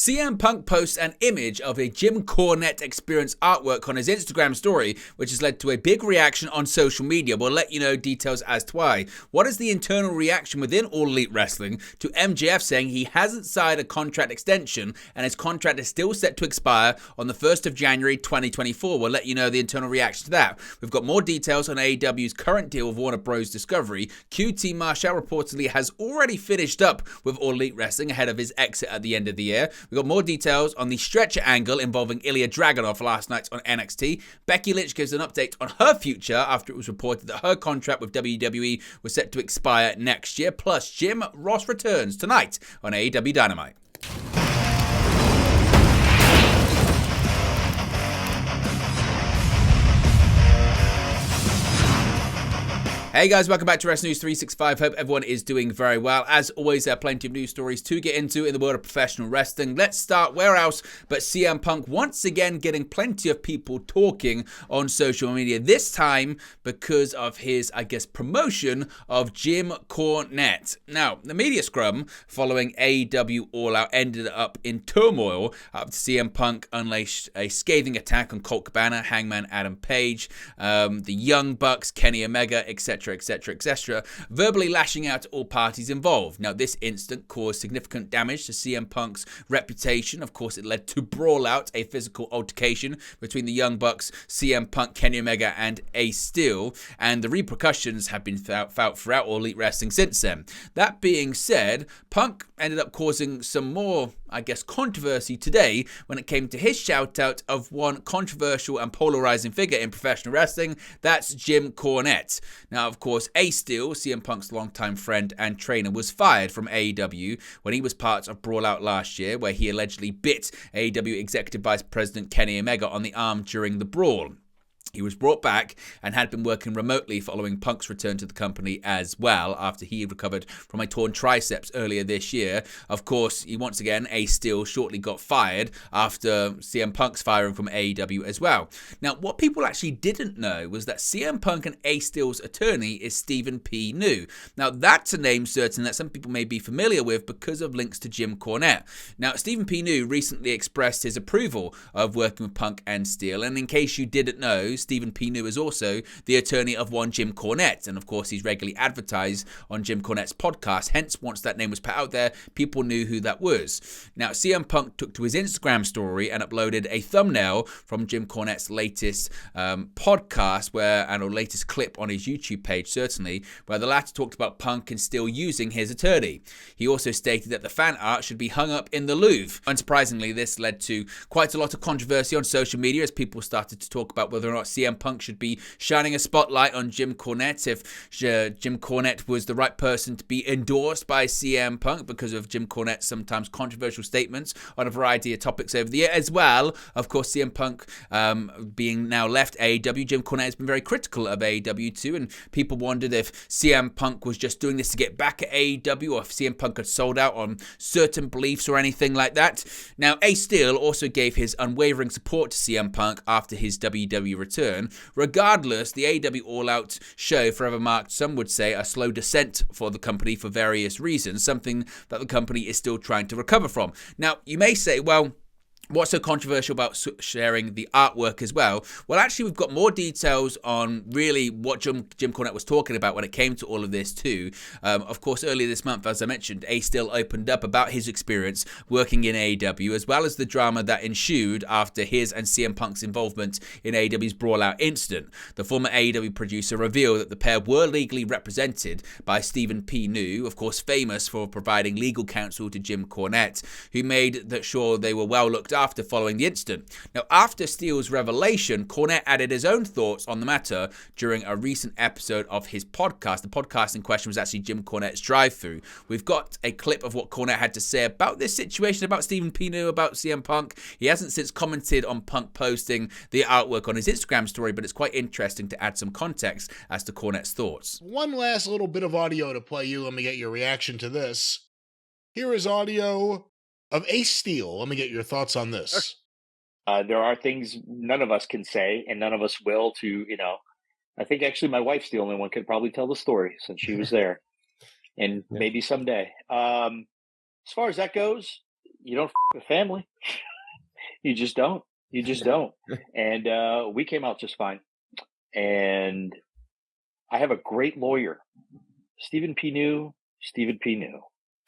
CM Punk posts an image of a Jim Cornette experience artwork on his Instagram story, which has led to a big reaction on social media. We'll let you know details as to why. What is the internal reaction within All Elite Wrestling to MJF saying he hasn't signed a contract extension and his contract is still set to expire on the 1st of January 2024? We'll let you know the internal reaction to that. We've got more details on AEW's current deal with Warner Bros. Discovery. QT Marshall reportedly has already finished up with All Elite Wrestling ahead of his exit at the end of the year. We've got more details on the stretcher angle involving Ilya Dragunov last night on NXT. Becky Lynch gives an update on her future after it was reported that her contract with WWE was set to expire next year. Plus, Jim Ross returns tonight on AEW Dynamite. Hey guys, welcome back to Wrestling News 365. Hope everyone is doing very well. As always, there are plenty of news stories to get into in the world of professional wrestling. Let's start where else but CM Punk once again getting plenty of people talking on social media. This time because of his, promotion of Jim Cornette. Now, the media scrum following AEW All Out ended up in turmoil after CM Punk unleashed a scathing attack on Colt Cabana, Hangman Adam Page, the Young Bucks, Kenny Omega, etc., verbally lashing out at all parties involved. Now, this incident caused significant damage to CM Punk's reputation. Of course, it led to Brawl Out, a physical altercation between the Young Bucks, CM Punk, Kenny Omega, and Ace Steel, and the repercussions have been felt throughout All Elite Wrestling since then. That being said, Punk ended up causing some more, controversy today when it came to his shout-out of one controversial and polarizing figure in professional wrestling. That's Jim Cornette. Now, of course, Ace Steel, CM Punk's longtime friend and trainer, was fired from AEW when he was part of Brawl Out last year, where he allegedly bit AEW Executive Vice President Kenny Omega on the arm during the brawl. He was brought back and had been working remotely following Punk's return to the company as well after he recovered from a torn triceps earlier this year. Of course, once again, Ace Steel shortly got fired after CM Punk's firing from AEW as well. Now, what people actually didn't know was that CM Punk and Ace Steel's attorney is Stephen P. New. Now, that's a name certain that some people may be familiar with because of links to Jim Cornette. Now, Stephen P. New recently expressed his approval of working with Punk and Steel, and in case you didn't know, Stephen P. New is also the attorney of one Jim Cornette, and of course he's regularly advertised on Jim Cornette's podcast. Hence, once that name was put out there, people knew who that was. Now, CM Punk took to his Instagram story and uploaded a thumbnail from Jim Cornette's latest podcast, or latest clip on his YouTube page, certainly, where the latter talked about Punk and Steel using his attorney. He also stated that the fan art should be hung up in the Louvre. Unsurprisingly, this led to quite a lot of controversy on social media as people started to talk about whether or not CM Punk should be shining a spotlight on Jim Cornette, if Jim Cornette was the right person to be endorsed by CM Punk because of Jim Cornette's sometimes controversial statements on a variety of topics over the year. As well, of course, CM Punk being now left AEW, Jim Cornette has been very critical of AEW too, and people wondered if CM Punk was just doing this to get back at AEW or if CM Punk had sold out on certain beliefs or anything like that. Now, Ace Steel also gave his unwavering support to CM Punk after his WWE return. Regardless, the AEW All Out show forever marked, some would say, a slow descent for the company for various reasons, something that the company is still trying to recover from. Now, you may say, well, what's so controversial about sharing the artwork as well? Well, actually, we've got more details on really what Jim Cornette was talking about when it came to all of this too. Of course, earlier this month, as I mentioned, Ace Steel opened up about his experience working in AEW, as well as the drama that ensued after his and CM Punk's involvement in AEW's Brawl Out incident. The former AEW producer revealed that the pair were legally represented by Stephen P. New, of course famous for providing legal counsel to Jim Cornette, who made sure they were well looked after following the incident. Now, after Steele's revelation, Cornette added his own thoughts on the matter during a recent episode of his podcast. The podcast in question was actually Jim Cornette's Drive-Thru. We've got a clip of what Cornette had to say about this situation, about Stephen P. New, about CM Punk. He hasn't since commented on Punk posting the artwork on his Instagram story, but it's quite interesting to add some context as to Cornette's thoughts. One last little bit of audio to play you. Let me get your reaction to this. Here is audio of Ace Steel. Let me get your thoughts on this. There are things none of us can say, and none of us will to, I think actually my wife's the only one could probably tell the story since she was there. And maybe someday. As far as that goes, you don't with family. You just don't. You just don't. And we came out just fine. And I have a great lawyer, Stephen P. New.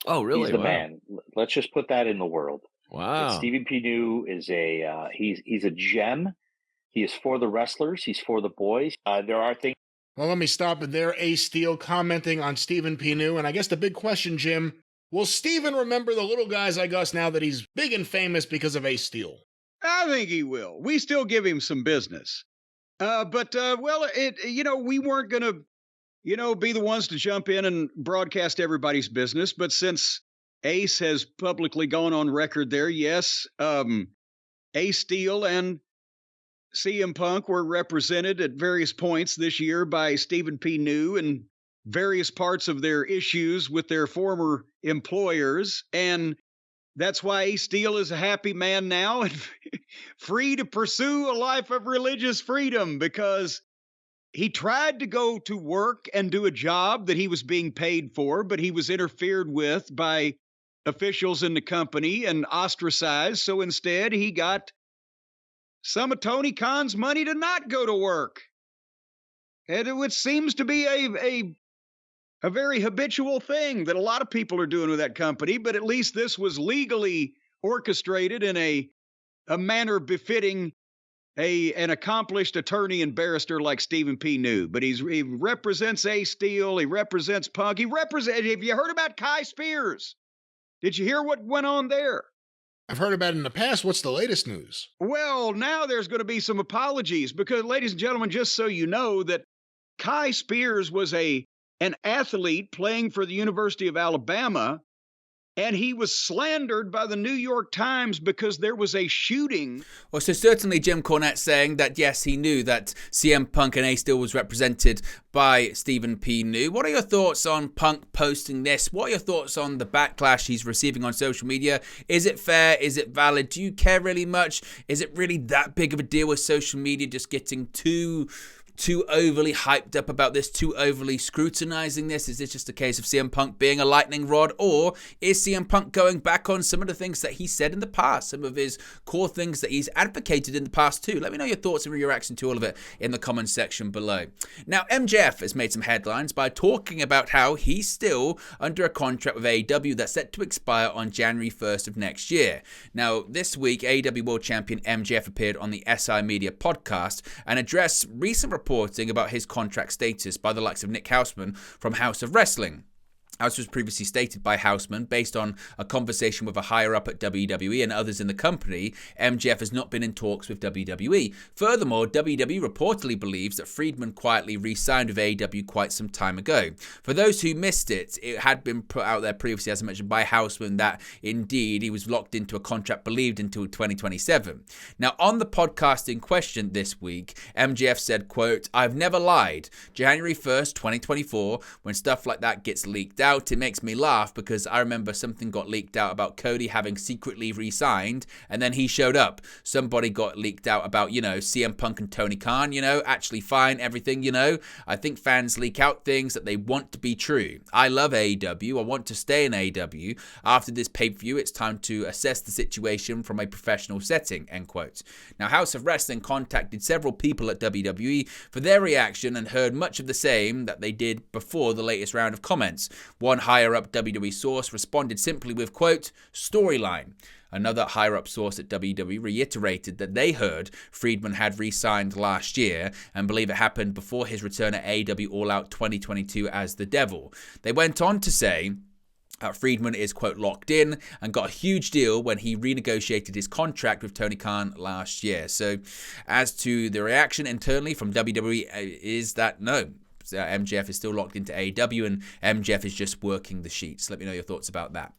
Oh, really? He's the Wow. man. Let's just put that in the world. Wow. Stephen P. New is he's a gem. He is for the wrestlers. He's for the boys. There are things. Well, let me stop it there. Ace Steel commenting on Stephen P. New. And I guess the big question, Jim, will Stephen remember the little guys, I guess, now that he's big and famous because of Ace Steel? I think he will. We still give him some business. But we weren't going to, be the ones to jump in and broadcast everybody's business. But since Ace has publicly gone on record there, yes, Ace Steel and CM Punk were represented at various points this year by Stephen P. New and various parts of their issues with their former employers. And that's why Ace Steel is a happy man now and free to pursue a life of religious freedom, because he tried to go to work and do a job that he was being paid for, but he was interfered with by officials in the company and ostracized. So instead, he got some of Tony Khan's money to not go to work. And it seems to be a very habitual thing that a lot of people are doing with that company, but at least this was legally orchestrated in a manner befitting an accomplished attorney and barrister like Stephen P. New. But he represents Ace Steel, he represents Punk, have you heard about Kai Spears? Did you hear what went on there? I've heard about it in the past. What's the latest news? Well, now there's going to be some apologies because, ladies and gentlemen, just so you know, that Kai Spears was an athlete playing for the University of Alabama, and he was slandered by the New York Times because there was a shooting. Well, so certainly Jim Cornette saying that, yes, he knew that CM Punk and Ace Steel was represented by Stephen P. New. What are your thoughts on Punk posting this? What are your thoughts on the backlash he's receiving on social media? Is it fair? Is it valid? Do you care really much? Is it really that big of a deal with social media just getting too overly hyped up about this, too overly scrutinizing this? Is this just a case of CM Punk being a lightning rod, or is CM Punk going back on some of the things that he said in the past, some of his core things that he's advocated in the past too? Let me know your thoughts and your reaction to all of it in the comments section below. Now, MJF has made some headlines by talking about how he's still under a contract with AEW that's set to expire on January 1st of next year. Now, this week, AEW World Champion MJF appeared on the SI Media podcast and addressed recent reporting about his contract status by the likes of Nick Houseman from House of Wrestling. As was previously stated by Houseman, based on a conversation with a higher-up at WWE and others in the company, MJF has not been in talks with WWE. Furthermore, WWE reportedly believes that Friedman quietly re-signed with AEW quite some time ago. For those who missed it, it had been put out there previously, as I mentioned, by Houseman, that indeed he was locked into a contract believed until 2027. Now, on the podcast in question this week, MJF said, quote, "I've never lied. January 1st, 2024, when stuff like that gets leaked out, it makes me laugh because I remember something got leaked out about Cody having secretly re-signed and then he showed up. Somebody got leaked out about, CM Punk and Tony Khan, actually fine, everything, I think fans leak out things that they want to be true. I love AEW. I want to stay in AEW. After this pay-per-view, it's time to assess the situation from a professional setting," end quote. Now, House of Wrestling contacted several people at WWE for their reaction and heard much of the same that they did before the latest round of comments. One higher-up WWE source responded simply with, quote, "Storyline." Another higher-up source at WWE reiterated that they heard Friedman had re-signed last year and believe it happened before his return at AEW All Out 2022 as the Devil. They went on to say Friedman is, quote, "locked in and got a huge deal when he renegotiated his contract with Tony Khan last year." So as to the reaction internally from WWE is that no, MJF is still locked into AEW and MJF is just working the sheets. Let me know your thoughts about that.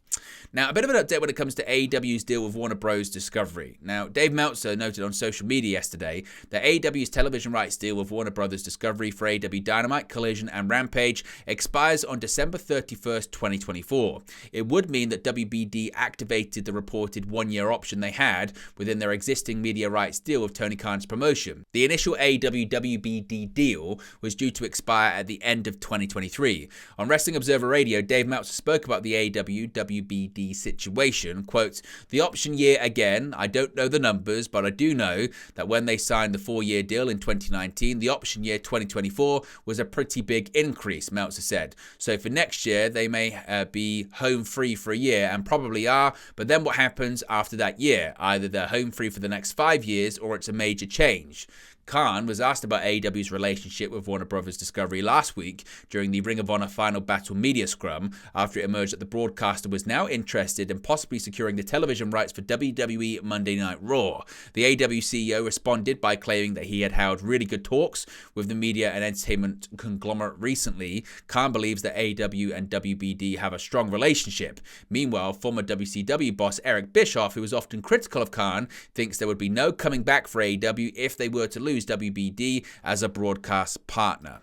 Now, a bit of an update when it comes to AEW's deal with Warner Bros. Discovery. Now, Dave Meltzer noted on social media yesterday that AEW's television rights deal with Warner Bros. Discovery for AEW Dynamite, Collision, and Rampage expires on December 31st, 2024. It would mean that WBD activated the reported one-year option they had within their existing media rights deal with Tony Khan's promotion. The initial AEW-WBD deal was due to expire at the end of 2023. On Wrestling Observer Radio, Dave Meltzer spoke about the AEW-WBD WBD situation. Quote, the option year again, I don't know the numbers, but I do know that when they signed the 4-year deal in 2019, the option year 2024 was a pretty big increase, Meltzer said. So for next year, they may be home free for a year, and probably are, but then what happens after that year? Either they're home free for the next 5 years, or it's a major change. Khan was asked about AEW's relationship with Warner Bros. Discovery last week during the Ring of Honor Final Battle media scrum after it emerged that the broadcaster was now interested in possibly securing the television rights for WWE Monday Night Raw. The AEW CEO responded by claiming that he had held really good talks with the media and entertainment conglomerate recently. Khan believes that AEW and WBD have a strong relationship. Meanwhile, former WCW boss Eric Bischoff, who was often critical of Khan, thinks there would be no coming back for AEW if they were to lose WBD as a broadcast partner.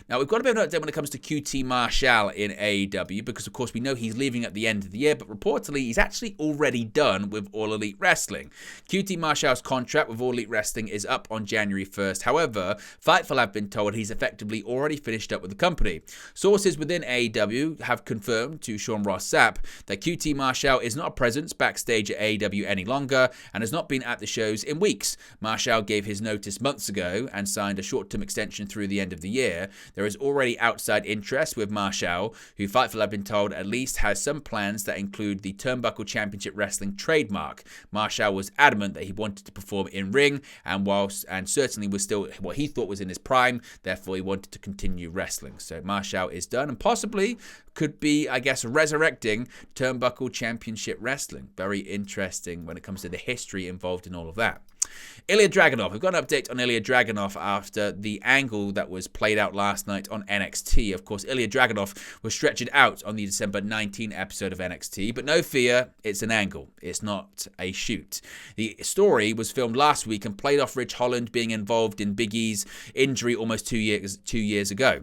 Now, we've got a bit of an update when it comes to QT Marshall in AEW because, of course, we know he's leaving at the end of the year, but reportedly he's actually already done with All Elite Wrestling. QT Marshall's contract with All Elite Wrestling is up on January 1st. However, Fightful have been told he's effectively already finished up with the company. Sources within AEW have confirmed to Sean Ross Sapp that QT Marshall is not a presence backstage at AEW any longer and has not been at the shows in weeks. Marshall gave his notice months ago and signed a short-term extension through the end of the year. There is already outside interest with Marshall, who Fightful have been told at least has some plans that include the Turnbuckle Championship Wrestling trademark. Marshall was adamant that he wanted to perform in ring and certainly was still what he thought was in his prime, therefore he wanted to continue wrestling. So Marshall is done and possibly could be, I guess, resurrecting Turnbuckle Championship Wrestling. Very interesting when it comes to the history involved in all of that. Ilya Dragunov. We've got an update on Ilya Dragunov after the angle that was played out last night on NXT. Of course, Ilya Dragunov was stretchered out on the December 19 episode of NXT, but no fear, it's an angle. It's not a shoot. The story was filmed last week and played off Rich Holland being involved in Big E's injury almost 2 years ago.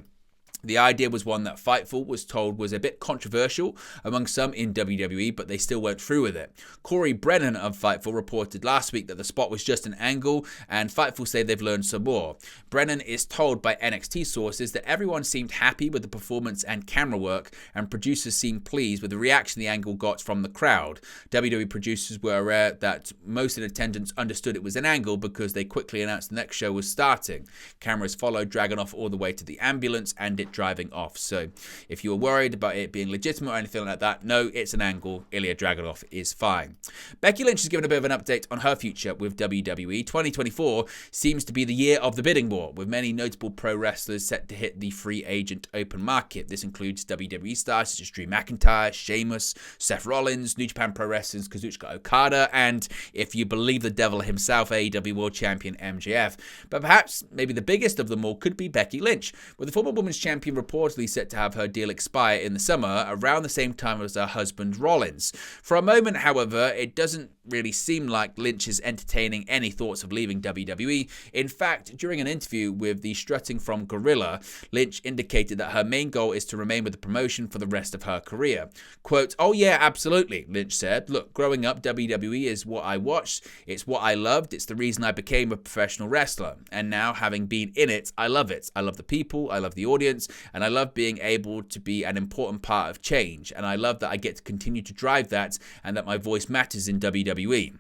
The idea was one that Fightful was told was a bit controversial among some in WWE, but they still went through with it. Corey Brennan of Fightful reported last week that the spot was just an angle, and Fightful say they've learned some more. Brennan is told by NXT sources that everyone seemed happy with the performance and camera work, and producers seemed pleased with the reaction the angle got from the crowd. WWE producers were aware that most in attendance understood it was an angle because they quickly announced the next show was starting. Cameras followed Dragunov all the way to the ambulance and it driving off. So if you were worried about it being legitimate or anything like that, no, it's an angle. Ilya Dragunov is fine. Becky Lynch has given a bit of an update on her future with WWE. 2024 seems to be the year of the bidding war, with many notable pro wrestlers set to hit the free agent open market. This includes WWE stars such as Drew McIntyre, Sheamus, Seth Rollins, New Japan Pro Wrestling's Kazuchika Okada, and, if you believe the devil himself, AEW World Champion MJF. But perhaps, maybe the biggest of them all could be Becky Lynch, with the former Women's Champion reportedly set to have her deal expire in the summer around the same time as her husband Rollins. For a moment, however, it doesn't really seem like Lynch is entertaining any thoughts of leaving WWE. In fact, during an interview with the Strutting from Gorilla, Lynch indicated that her main goal is to remain with the promotion for the rest of her career. Quote, "Oh yeah, absolutely," Lynch said. "Look, growing up, WWE is what I watched. It's what I loved. It's the reason I became a professional wrestler. And now, having been in it, I love it. I love the people, I love the audience, and I love being able to be an important part of change. And I love that I get to continue to drive that and that my voice matters in WWE.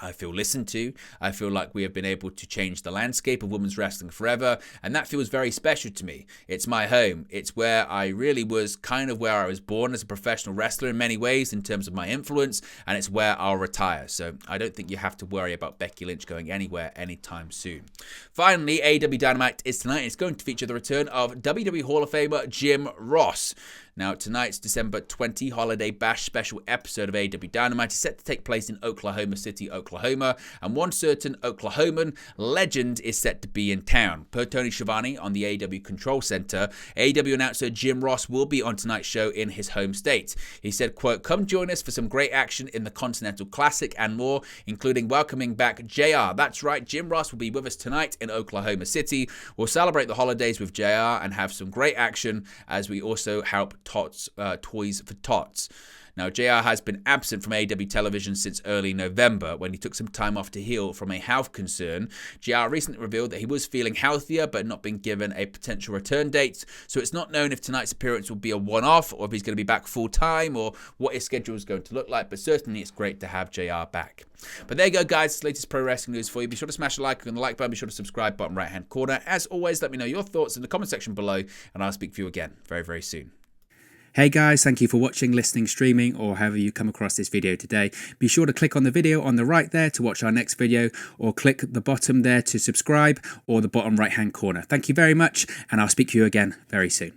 I feel listened to. I feel like we have been able to change the landscape of women's wrestling forever, and that feels very special to me. It's my home. It's where I really was kind of where I was born as a professional wrestler in many ways in terms of my influence, and it's where I'll retire. So I don't think you have to worry about Becky Lynch going anywhere anytime soon." Finally, AEW Dynamite is tonight. It's going to feature the return of WWE Hall of Famer Jim Ross. Now, tonight's December 20 Holiday Bash special episode of AEW Dynamite is set to take place in Oklahoma City, Oklahoma, and one certain Oklahoman legend is set to be in town. Per Tony Schiavone on the AEW Control Center, AEW announcer Jim Ross will be on tonight's show in his home state. He said, quote, "Come join us for some great action in the Continental Classic and more, including welcoming back JR. That's right, Jim Ross will be with us tonight in Oklahoma City. We'll celebrate the holidays with JR and have some great action as we also help Toys for Tots." Now, JR has been absent from AEW television since early November when he took some time off to heal from a health concern. JR recently revealed that he was feeling healthier but not been given a potential return date, so it's not known if tonight's appearance will be a one-off or if he's going to be back full-time or what his schedule is going to look like, but certainly it's great to have JR back. But there you go, guys. Latest pro wrestling news for you. Be sure to smash a like on the like button. Be sure to subscribe, bottom right-hand corner. As always, let me know your thoughts in the comment section below, and I'll speak to you again very, very soon. Hey guys, thank you for watching, listening, streaming, or however you come across this video today. Be sure to click on the video on the right there to watch our next video, or click the bottom there to subscribe, or the bottom right-hand corner. Thank you very much, and I'll speak to you again very soon.